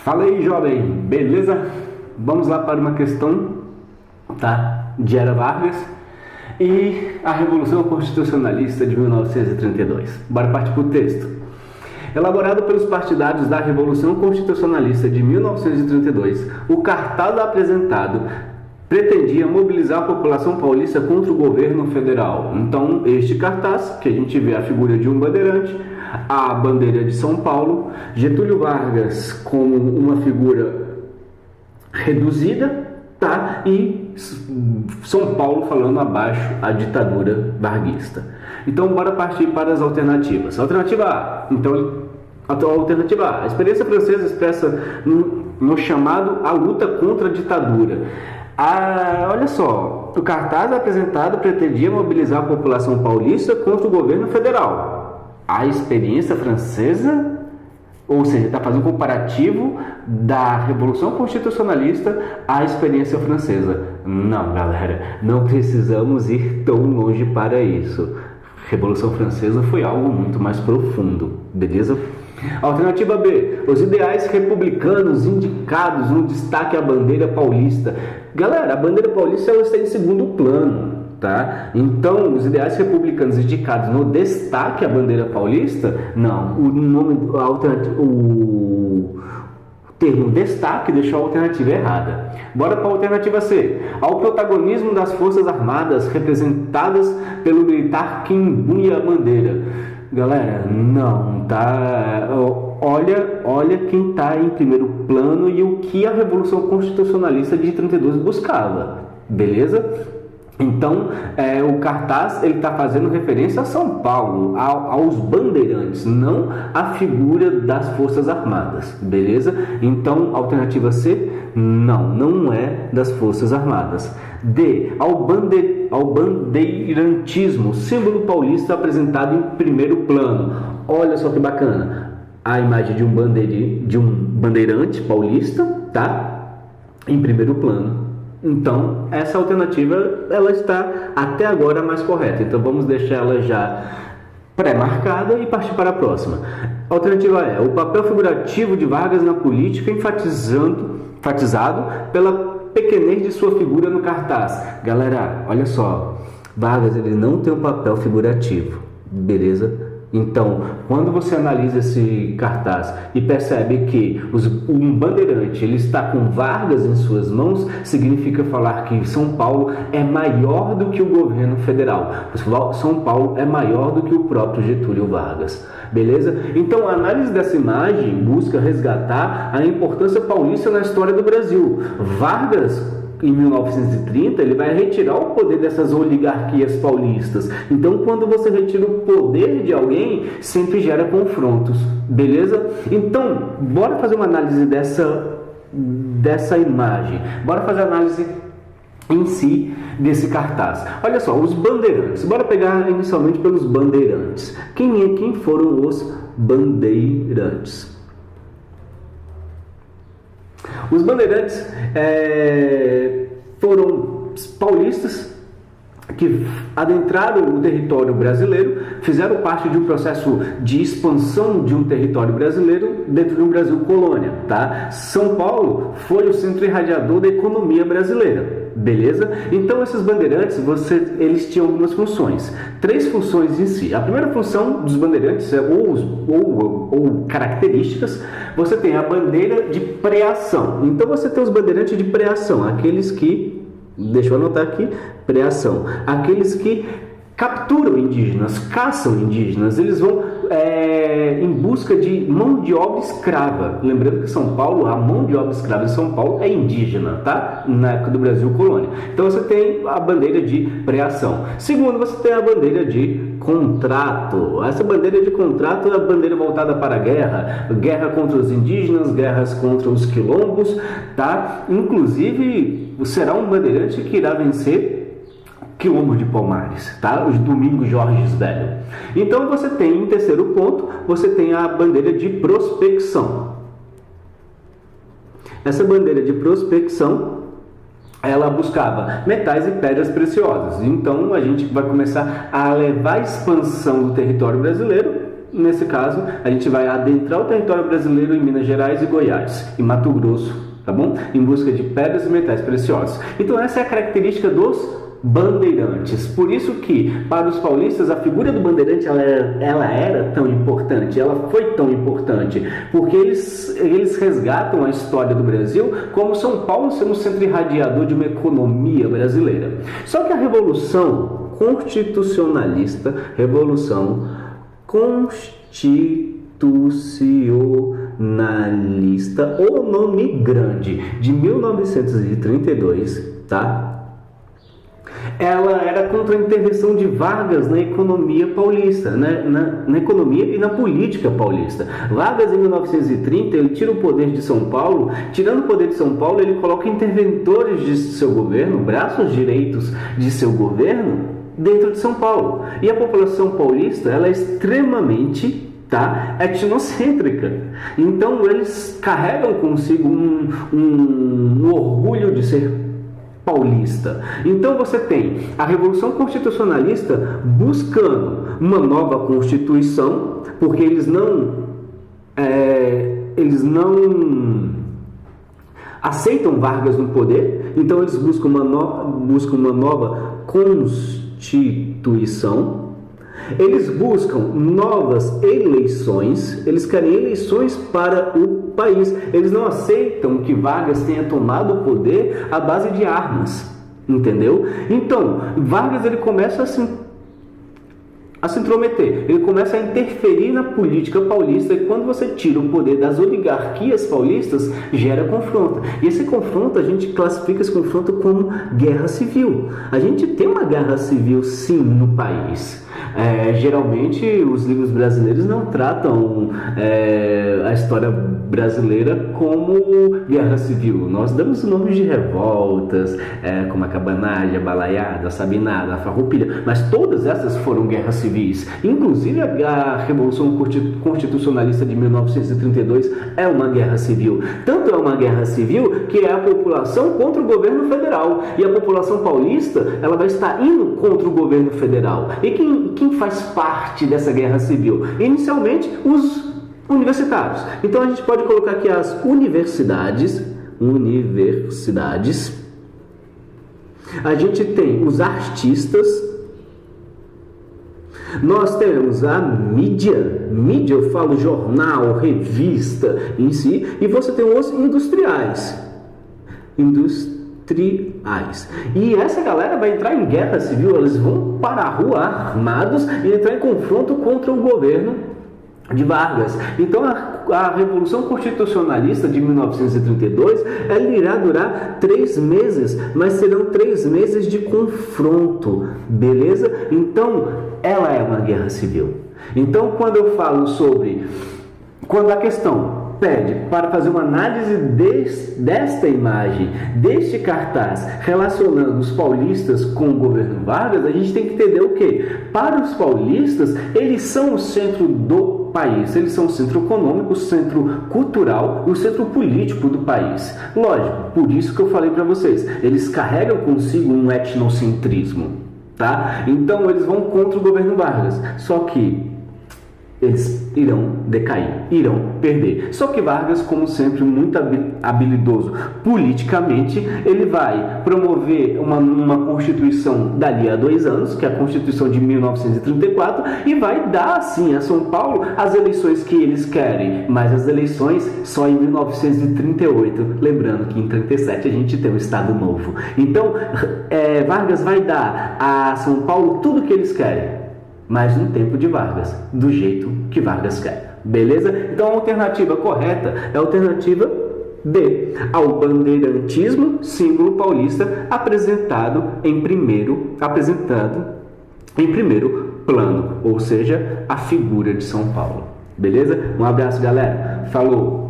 Fala aí, jovem, beleza? Vamos lá para uma questão, tá? De Era Vargas e a Revolução Constitucionalista de 1932. Bora partir para o texto. Elaborado pelos partidários da Revolução Constitucionalista de 1932, o cartaz apresentado pretendia mobilizar a população paulista contra o governo federal. Então, este cartaz, que a gente vê a figura de um bandeirante, a bandeira de São Paulo, Getúlio Vargas como uma figura reduzida, tá? E São Paulo falando abaixo a ditadura varguista. Então, bora partir para as alternativas. Alternativa A. Então, alternativa A. A experiência francesa expressa no chamado a luta contra a ditadura. Olha só, o cartaz apresentado pretendia mobilizar a população paulista contra o governo federal. A experiência francesa, ou seja, está fazendo um comparativo da Revolução Constitucionalista à experiência francesa. Não, galera, não precisamos ir tão longe para isso. A Revolução Francesa foi algo muito mais profundo, beleza? Alternativa B, os ideais republicanos indicados no destaque à bandeira paulista. Galera, a bandeira paulista ela está em segundo plano, tá? Então, os ideais republicanos indicados no destaque à bandeira paulista, não. O termo destaque deixou a alternativa errada. Bora para a alternativa C. Ao protagonismo das Forças Armadas representadas pelo militar que imbuía a bandeira. Galera, não, tá? Olha quem está em primeiro plano e o que a Revolução Constitucionalista de 32 buscava, beleza? Então, o cartaz ele está fazendo referência a São Paulo, aos bandeirantes, não à figura das Forças Armadas, beleza? Então, alternativa C, não é das Forças Armadas. D, ao bandeirantismo, símbolo paulista apresentado em primeiro plano. Olha só que bacana, a imagem de um bandeirante paulista, tá? Em primeiro plano. Então, essa alternativa, ela está até agora mais correta. Então, vamos deixar ela já pré-marcada e partir para a próxima. Alternativa é o papel figurativo de Vargas na política, enfatizado pela pequenez de sua figura no cartaz. Galera, olha só, Vargas ele não tem um papel figurativo, beleza? Então, quando você analisa esse cartaz e percebe que um bandeirante ele está com Vargas em suas mãos, significa falar que São Paulo é maior do que o governo federal. São Paulo é maior do que o próprio Getúlio Vargas. Beleza? Então, a análise dessa imagem busca resgatar a importância paulista na história do Brasil. Vargas, em 1930, ele vai retirar o poder dessas oligarquias paulistas. Então, quando você retira o poder de alguém, sempre gera confrontos, beleza? Então, bora fazer uma análise dessa imagem. Bora fazer a análise em si desse cartaz. Olha só, os bandeirantes. Bora pegar inicialmente pelos bandeirantes. Quem foram os bandeirantes? Os bandeirantes foram paulistas que adentraram o território brasileiro, fizeram parte de um processo de expansão de um território brasileiro dentro de um Brasil colônia, tá? São Paulo foi o centro irradiador da economia brasileira, beleza? Então esses bandeirantes, eles tinham algumas funções, 3 funções em si. A primeira função dos bandeirantes ou características, você tem a bandeira de preação. Então você tem os bandeirantes de preação, aqueles que, deixa eu anotar aqui, preação, aqueles que capturam indígenas, caçam indígenas, eles vão em busca de mão de obra escrava. Lembrando que São Paulo, a mão de obra escrava de São Paulo é indígena, tá? Na época do Brasil colônia. Então você tem a bandeira de preação. Segundo, você tem a bandeira de contrato. Essa bandeira de contrato é a bandeira voltada para a guerra contra os indígenas, guerras contra os quilombos, tá? Inclusive, será um bandeirante que irá vencer Quilombo de Palmares, tá? Os Domingos Jorges Velho. Então você tem, em terceiro ponto, você tem a bandeira de prospecção. Essa bandeira de prospecção, ela buscava metais e pedras preciosas. Então a gente vai começar a levar a expansão do território brasileiro nesse caso, a gente vai adentrar o território brasileiro em Minas Gerais e Goiás, e Mato Grosso, tá bom? Em busca de pedras e metais preciosos. Então essa é a característica dos bandeirantes. Por isso que, para os paulistas, a figura do bandeirante ela era tão importante, ela foi tão importante, porque eles resgatam a história do Brasil como São Paulo sendo o centro irradiador de uma economia brasileira. Só que a Revolução Constitucionalista, ou nome grande, de 1932, tá? Ela era contra a intervenção de Vargas na economia paulista, né? na economia e na política paulista. Vargas, em 1930, ele tira o poder de São Paulo. Tirando o poder de São Paulo, ele coloca interventores de seu governo, braços direitos de seu governo, dentro de São Paulo. E a população paulista, ela é extremamente etnocêntrica. Então eles carregam consigo um orgulho de ser paulista. Então você tem a Revolução Constitucionalista buscando uma nova Constituição, porque eles não aceitam Vargas no poder, então eles buscam uma nova Constituição. Eles buscam novas eleições, eles querem eleições para o país. Eles não aceitam que Vargas tenha tomado o poder à base de armas, entendeu? Então, Vargas ele começa a se intrometer, ele começa a interferir na política paulista, e quando você tira o poder das oligarquias paulistas, gera confronto. E esse confronto, a gente classifica esse confronto como guerra civil. A gente tem uma guerra civil, sim, no país. Geralmente os livros brasileiros não tratam a história brasileira como guerra civil. Nós damos nomes de revoltas, como a Cabanagem, a Balaiada, a Sabinada, a Farroupilha, mas todas essas foram guerras civis. Inclusive a Revolução Constitucionalista de 1932 é uma guerra civil. Tanto é uma guerra civil que é a população contra o governo federal. E a população paulista, ela vai estar indo contra o governo federal. E quem faz parte dessa guerra civil? Inicialmente, os universitários. Então a gente pode colocar aqui as universidades. A gente tem os artistas. Nós temos a mídia, eu falo jornal, revista em si, e você tem os industriais. E essa galera vai entrar em guerra civil, eles vão para a rua armados e entrar em confronto contra o governo de Vargas. Então a Revolução Constitucionalista de 1932 ela irá durar 3 meses, mas serão 3 meses de confronto, beleza? Então ela é uma guerra civil. Então quando eu falo quando a questão pede para fazer uma análise desta imagem, deste cartaz, relacionando os paulistas com o governo Vargas, a gente tem que entender o quê? Para os paulistas, eles são o centro do país, eles são o centro econômico, o centro cultural e o centro político do país. Lógico, por isso que eu falei para vocês, eles carregam consigo um etnocentrismo, tá? Então eles vão contra o governo Vargas, só que eles irão decair, irão perder. Só que Vargas, como sempre, muito habilidoso politicamente, ele vai promover uma Constituição dali a 2 anos, que é a Constituição de 1934, e vai dar, sim, a São Paulo as eleições que eles querem, mas as eleições só em 1938. Lembrando que em 37 a gente tem um Estado Novo. Então, Vargas vai dar a São Paulo tudo o que eles querem, mas no tempo de Vargas, do jeito que Vargas quer. Beleza? Então a alternativa correta é a alternativa D, ao bandeirantismo, símbolo paulista, apresentado em primeiro plano, ou seja, a figura de São Paulo. Beleza? Um abraço, galera. Falou!